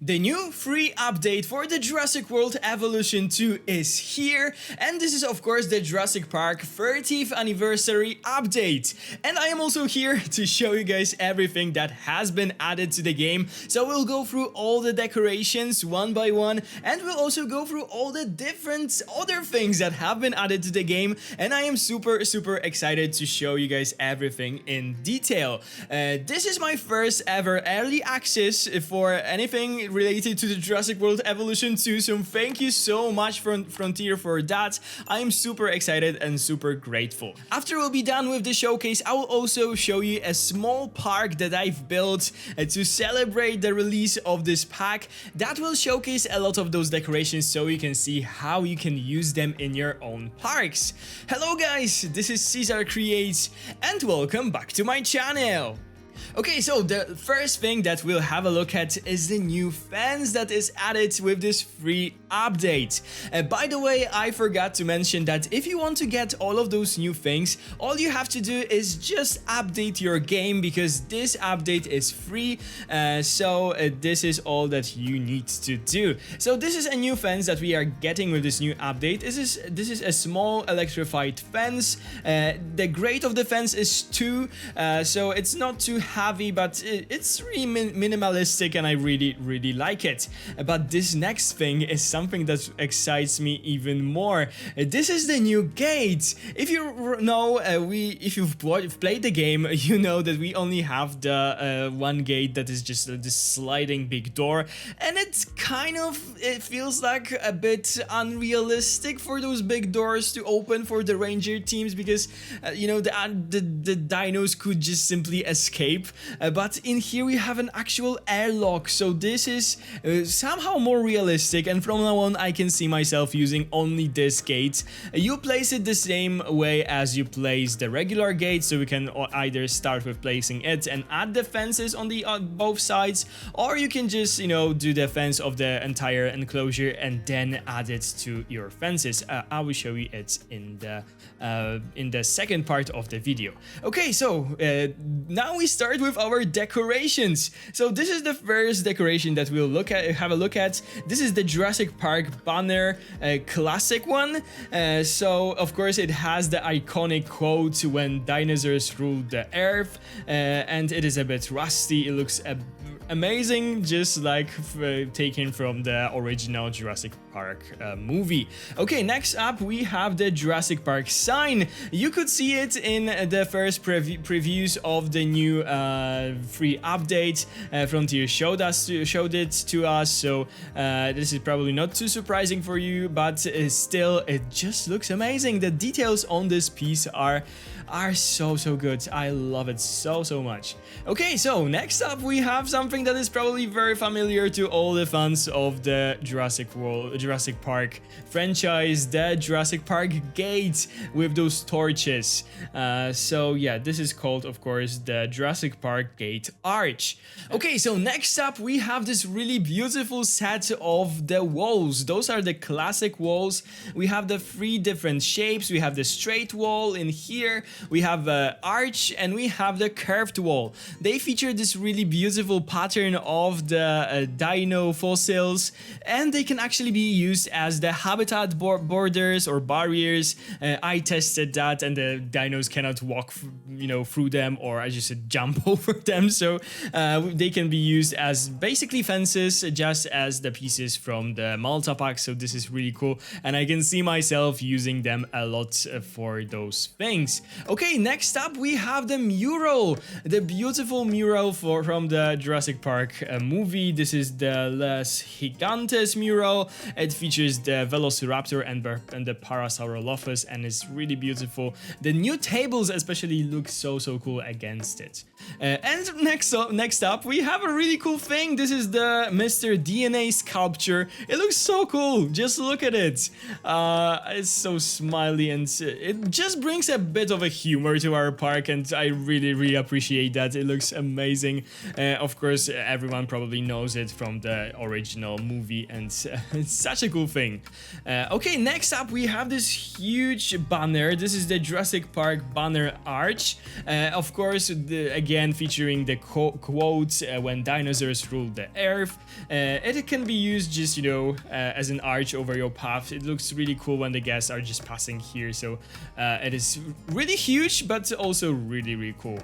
The new free update for the Jurassic World Evolution 2 is here, and this is of course the Jurassic Park 30th anniversary update. And I am also here to show you guys everything that has been added to the game. So we'll go through all the decorations one by one, and we'll also go through all the different other things that have been added to the game. And I am super excited to show you guys everything in detail. This is my first ever early access for anything related to the Jurassic World Evolution 2, so thank you so much Frontier for that. I am super excited and super grateful. After we'll be done with the showcase, I will also show you a small park that I've built to celebrate the release of this pack that will showcase a lot of those decorations so you can see how you can use them in your own parks. Hello guys, this is Caesar Creates and welcome back to my channel. Okay, so the first thing that we'll have a look at is the new fence that is added with this free update. By the way, I forgot to mention that if you want to get all of those new things, all you have to do is just update your game because this update is free, so this is all that you need to do. So this is a new fence that we are getting with this new update. This is a small electrified fence. The grade of the fence is 2, so it's not too heavy, but it's really minimalistic and I really like it. But this next thing is something that excites me even more. This is the new gate. If you know, if you've played the game, you know that we only have the one gate that is just this sliding big door, and it feels like a bit unrealistic for those big doors to open for the ranger teams because you know the dinos could just simply escape. But in here we have an actual airlock, so this is somehow more realistic, and from now on I can see myself using only this gate. You place it the same way as you place the regular gate, so we can either start with placing it and add the fences on the both sides, or you can just, you know, do the fence of the entire enclosure and then add it to your fences. I will show you it in the second part of the video. Okay, so now we start with our decorations. So this is the first decoration that we'll have a look at. This is the Jurassic Park banner, classic one. So of course it has the iconic quote "When dinosaurs ruled the earth," and it is a bit rusty. It looks amazing, just like taken from the original Jurassic Park movie. Okay, next up we have the Jurassic Park sign. You could see it in the first previews of the new free update. Frontier showed it to us, so this is probably not too surprising for you, but still it just looks amazing. The details on this piece are so good. I love it so much. Okay, so next up we have something that is probably very familiar to all the fans of the Jurassic Park franchise, the Jurassic Park gate with those torches. So yeah, this is called, of course, the Jurassic Park gate arch. Okay, so next up we have this really beautiful set of the walls. Those are the classic walls. We have the 3 different shapes. We have the straight wall in here, we have the arch, and we have the curved wall. They feature this really beautiful pattern of the dino fossils, and they can actually be used as the habitat borders or barriers. I tested that, and the dinos cannot walk, you know, through them, or I just said jump over them. So they can be used as basically fences, just as the pieces from the Malta pack. So this is really cool, and I can see myself using them a lot for those things. Okay, next up we have the mural, the beautiful mural from the Jurassic Park movie. This is the Les Gigantes mural. It features the Velociraptor and the Parasaurolophus, and it's really beautiful. The new tables especially look so cool against it. And next up we have a really cool thing. This is the Mr. DNA sculpture. It looks so cool. Just look at it. It's so smiley, and it just brings a bit of a humor to our park, and I really appreciate that. It looks amazing. Of course, everyone probably knows it from the original movie, and it's such a cool thing. Okay, next up we have this huge banner. This is the Jurassic Park banner arch. Of course, again featuring the quote, when dinosaurs ruled the earth. It can be used just, you know, as an arch over your path. It looks really cool when the guests are just passing here, so it is really huge, but also really cool.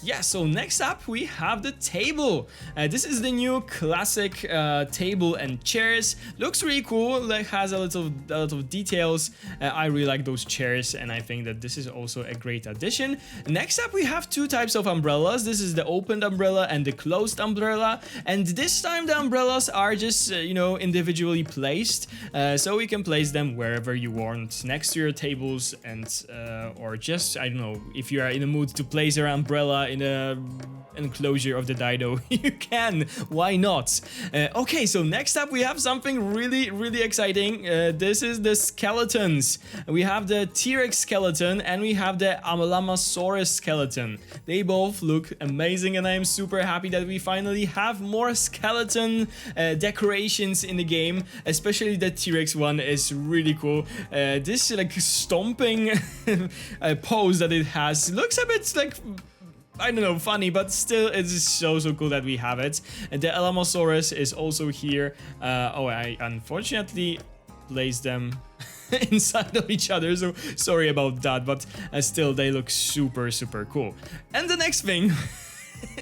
Yeah, so next up we have the table. This is the new classic table and chairs. Looks really cool, like has a lot of details. I really like those chairs, and I think that this is also a great addition. Next up we have two types of umbrellas. This is the opened umbrella and the closed umbrella, and this time the umbrellas are just you know, individually placed, so we can place them wherever you want, next to your tables, and or just, I don't know, if you are in the mood to place your umbrella in a enclosure of the dino, you can, why not? Okay, so next up we have something really exciting. This is the skeletons. We have the T-Rex skeleton and we have the Amalamosaurus skeleton. They both look amazing, and I am super happy that we finally have more skeleton decorations in the game. Especially the T-Rex one is really cool. This like stomping pose that it has looks a bit like, I don't know, funny, but still it is so cool that we have it. And the Alamosaurus is also here. Oh, I unfortunately placed them inside of each other, so sorry about that, but still they look super cool. And the next thing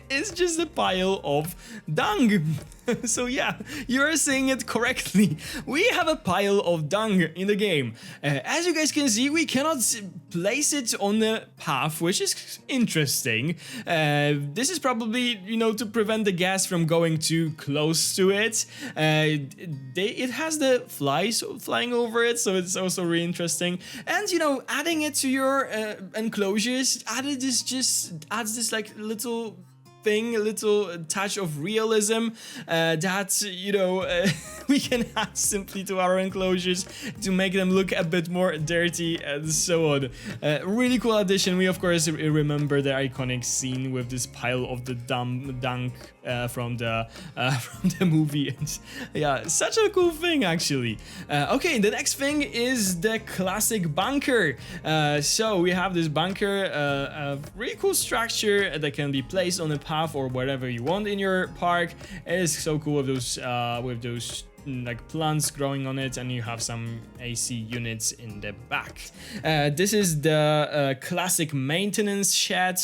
is just a pile of dung. So yeah, you are saying it correctly. We have a pile of dung in the game. As you guys can see, we cannot place it on the path, which is interesting. This is probably, you know, to prevent the gas from going too close to it. It has the flies flying over it, so it's also really interesting. And you know, adding it to your enclosures adds this like little thing, a little touch of realism that, you know, we can add simply to our enclosures to make them look a bit more dirty and so on. Really cool addition. We of course remember the iconic scene with this pile of the dung from the movie. And yeah, such a cool thing actually. Okay, the next thing is the classic bunker. So we have this bunker, a really cool structure that can be placed on a path or wherever you want in your park. It is so cool with those like plants growing on it, and you have some AC units in the back. This is the classic maintenance shed.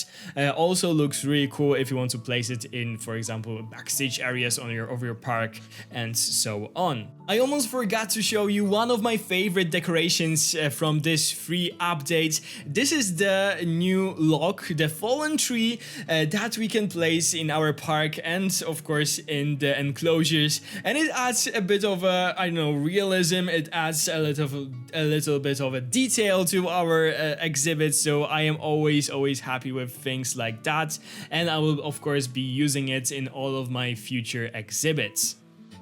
Also looks really cool if you want to place it in, for example, backstage areas of your park and so on. I almost forgot to show you one of my favorite decorations from this free update. This is the new log, the fallen tree that we can place in our park and of course in the enclosures, and it adds a bit of a, I don't know, realism. It adds a little bit of a detail to our exhibit, so I am always happy with things like that, and I will of course be using it in all of my future exhibits.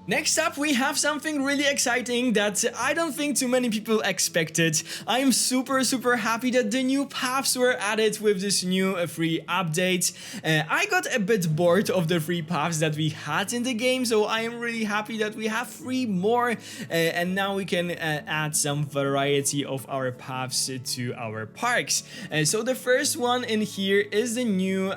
Next up, we have something really exciting that I don't think too many people expected. I am super happy that the new paths were added with this new free update. I got a bit bored of the free paths that we had in the game, so I am really happy that we have 3 more, and now we can add some variety of our paths to our parks. So the first one in here is the new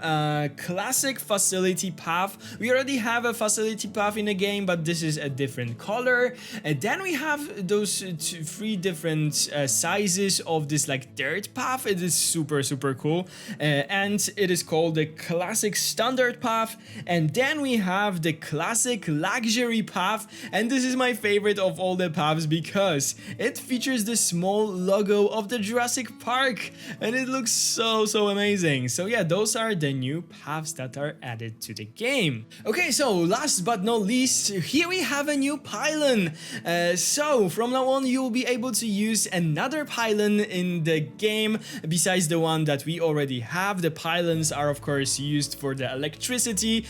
classic facility path. We already have a facility path in the game, but this is a different color. And then we have those 3 different sizes of this like dirt path. It is super cool, and it is called the classic standard path. And then we have the classic luxury path, and this is my favorite of all the paths because it features the small logo of the Jurassic Park, and it looks so amazing. So yeah, those are the new paths that are added to the game. Okay, so last but not least, here here we have a new pylon. So from now on you will be able to use another pylon in the game besides the one that we already have. The pylons are of course used for the electricity,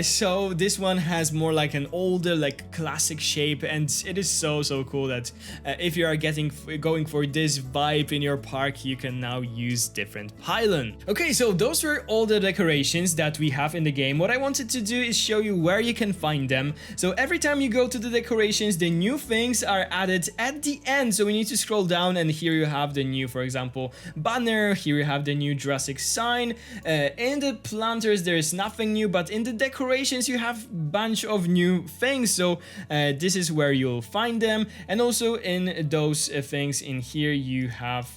so this one has more like an older, like classic shape, and it is so cool that if you are going for this vibe in your park, you can now use different pylon. Okay, so those were all the decorations that we have in the game. What I wanted to do is show you where you can find them. So every time you go to the decorations, the new things are added at the end. So we need to scroll down, and here you have the new, for example, banner. Here you have the new Jurassic sign. In the planters there is nothing new, but in the decorations you have a bunch of new things. So this is where you'll find them, and also in those things in here you have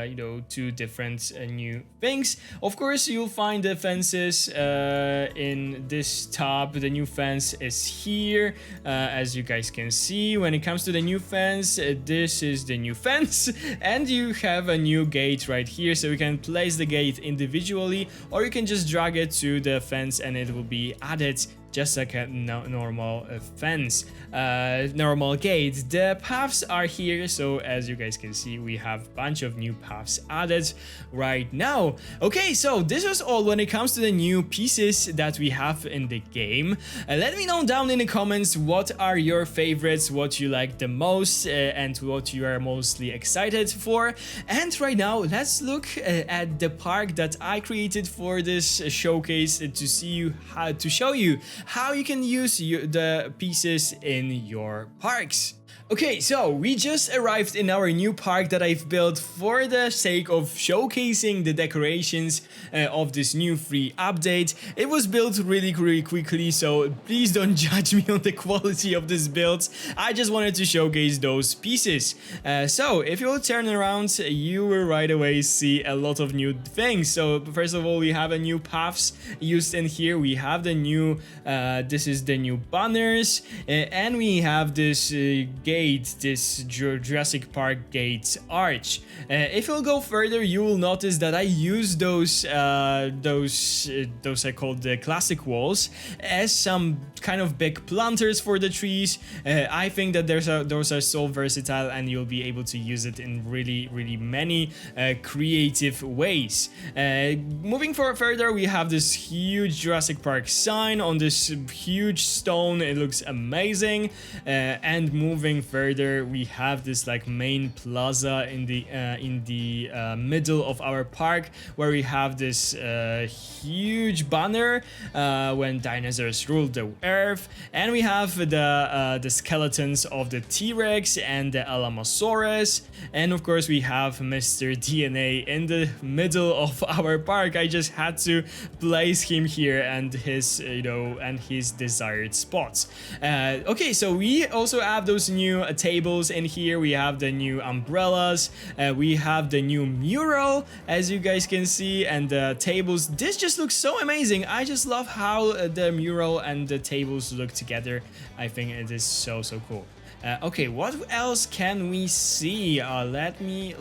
you know, two different new things. Of course you'll find the fences in this tab. The new fence is here, as you guys can see. When it comes to the new fence, this is the new fence, and you have a new gate right here, so you can place the gate individually, or you can just drag it to the fence and it will be added just like a normal fence, normal gate. The paths are here, so as you guys can see, we have a bunch of new paths added right now. Okay, so this was all when it comes to the new pieces that we have in the game. Let me know down in the comments what are your favorites, what you like the most, and what you are mostly excited for. And right now, let's look at the park that I created for this showcase to show you how you can use the pieces in your parks. Okay, so we just arrived in our new park that I've built for the sake of showcasing the decorations of this new free update. It was built really quickly, so please don't judge me on the quality of this build. I just wanted to showcase those pieces. So if you'll turn around, you will right away see a lot of new things. So first of all, we have a new paths used in here. We have the new, this is the new banners, and we have this gate, this Jurassic Park gate arch. If you'll go further, you will notice that I use those I call the classic walls as some kind of big planters for the trees. I think that those are so versatile, and you'll be able to use it in really many creative ways. Moving further, we have this huge Jurassic Park sign on this huge stone. It looks amazing. And moving further, we have this like main plaza in the middle of our park, where we have this huge banner when dinosaurs ruled the earth, and we have the skeletons of the T-Rex and the Alamosaurus, and of course we have Mr. DNA in the middle of our park. I just had to place him here and his and his desired spots. Okay, so we also have those new tables in here. We have the new umbrellas, we have the new mural, as you guys can see, and the tables. This just looks so amazing. I just love how the mural and the tables look together. I think it is so cool. Okay, what else can we see? Let me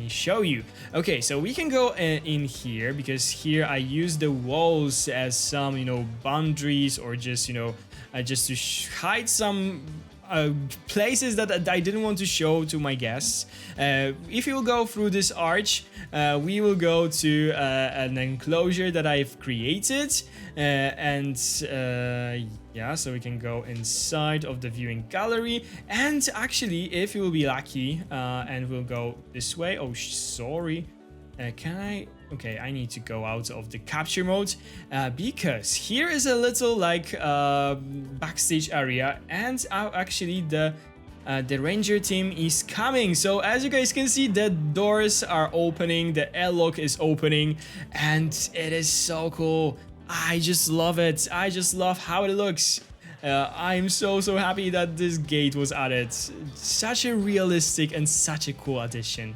show you. Okay, so we can go in here, because here I use the walls as some, boundaries, or just, just to hide some places that I didn't want to show to my guests. If you will go through this arch, we will go to an enclosure that I've created, yeah, so we can go inside of the viewing gallery, and actually, if you will be lucky, and we'll go this way. Oh, sorry. Can I? Okay, I need to go out of the capture mode, because here is a little like backstage area, and actually the ranger team is coming. So as you guys can see, the doors are opening, the airlock is opening, and it is so cool. I just love it. I just love how it looks. I'm so happy that this gate was added. Such a realistic and such a cool addition.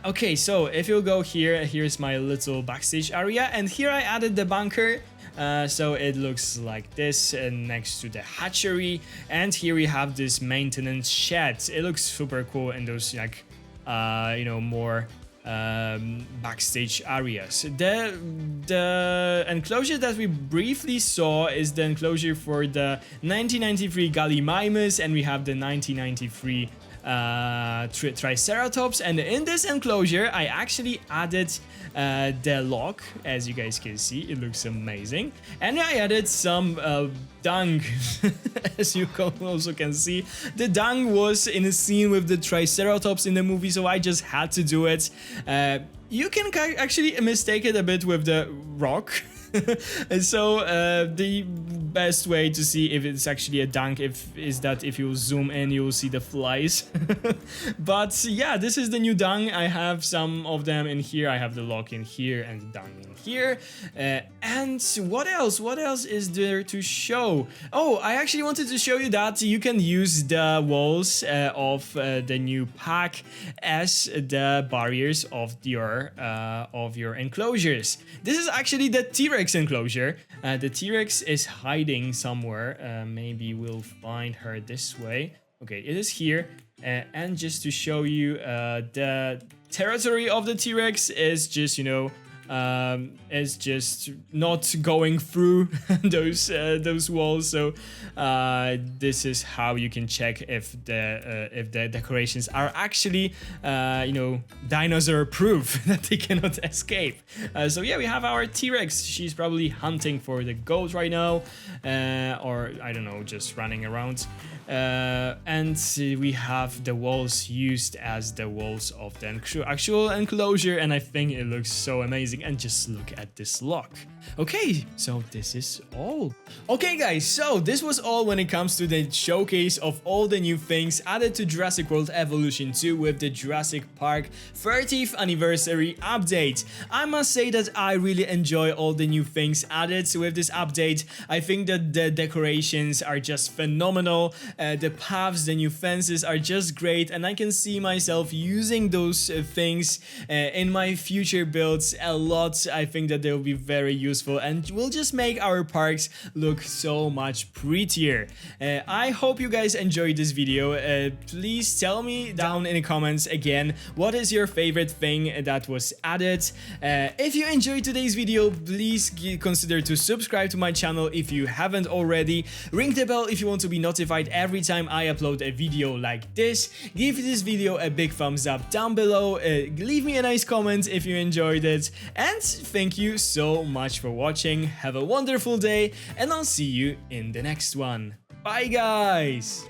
Okay, so if you go here, here's my little backstage area, and here I added the bunker. So it looks like this, next to the hatchery, and here we have this maintenance shed. It looks super cool in those like more backstage areas. The enclosure that we briefly saw is the enclosure for the 1993 Gallimimus, and we have the 1993 Triceratops, and in this enclosure I actually added the lock. As you guys can see, it looks amazing, and I added some dung. As you also can see, the dung was in a scene with the Triceratops in the movie, so I just had to do it. You can actually mistake it a bit with the rock. And so the best way to see if it's actually a dunk is that if you zoom in, you'll see the flies. But yeah, this is the new dung. I have some of them in here. I have the lock in here and the dung in here. And what else? What else is there to show? Oh, I actually wanted to show you that you can use the walls of the new pack as the barriers of your enclosures. This is actually the T-Rex enclosure. The T-Rex is hiding somewhere. Maybe we'll find her this way. Okay, it is here. And just to show you, the territory of the T-Rex is just, you know, is just not going through those walls. So this is how you can check if the decorations are actually you know, dinosaur proof, that they cannot escape. So yeah, we have our T-Rex. She's probably hunting for the goat right now, or I don't know, just running around. And we have the walls used as the walls of the actual enclosure, and I think it looks so amazing. And just look at this lock. Okay, so this is all. Okay guys, so this was all when it comes to the showcase of all the new things added to Jurassic World Evolution 2 with the Jurassic Park 30th anniversary update. I must say that I really enjoy all the new things added with this update. I think that the decorations are just phenomenal. The paths, the new fences are just great, and I can see myself using those things in my future builds a lot. I think that they will be very useful and will just make our parks look so much prettier. I hope you guys enjoyed this video. Please tell me down in the comments again, what is your favorite thing that was added. If you enjoyed today's video, please consider to subscribe to my channel if you haven't already. Ring the bell if you want to be notified every time I upload a video like this. Give this video a big thumbs up down below. Leave me a nice comment if you enjoyed it. And thank you so much for watching. Have a wonderful day, and I'll see you in the next one. Bye guys!